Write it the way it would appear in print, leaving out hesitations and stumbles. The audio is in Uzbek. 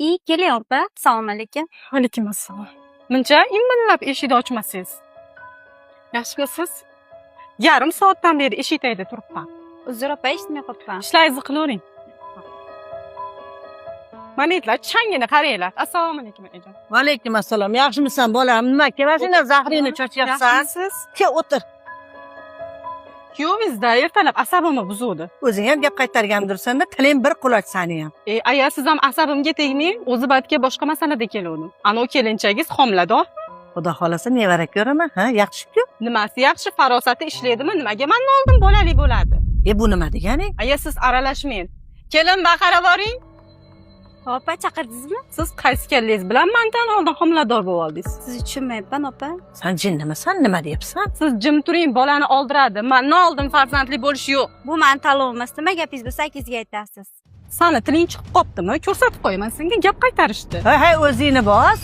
Keling opa. Assalomu alaykum. Alaykum assalom. Muncha imillab eshikni ochmasangiz. Yaxshimisiz? Yarim soatdan beri eshik tagida turibman. Uzr opa, eshitmay qolibman. Ishlaringizni qilavering. Mana aytlar, changini qaranglar. Assalomu alaykum ejon. Va alaykum assalom. Yaxshimisan bolam? Nima kelasinglar? Zahringni chochyapsan? Yaxshimisiz? Kel o'tir. Kuyovingizda ertalab asabimni buzuvdi. O'zing ham gap qaytargandirsan-da, tiling bir quloch sani ham. Aya siz ham asabimga tegmang, o'zi batga boshqa masalada keluvdim. Ana kelinchagingiz homilador. Xudo xolasa nevara ko'raman, ha? Yaxshi-ku. Nimasi yaxshi, farosati ishlaydimi? Nimaga mendan oldin bolali bo'ladi? Bu nima deganing? Aya siz aralashmang. Kelin baqara boring. Opa, chaqirdingizmi? Siz qaysi kallangiz bilan mendan oldin homilador bo'lib oldingiz? Sizni tushunmayapman opa. San jinnimisan? Nima deyapsan? Siz jim turing, bolani oldiradi. Mendan oldin farzandli bo'lish yo'q. Bu meni tanlovim emas. Nima gapingiz bo'lsa akangizga aytasiz. Sani tiling chiqib qoptimi? Ko'rsatib qo'yaman senga gap qaytarishdi. Hay, o'zingni bos.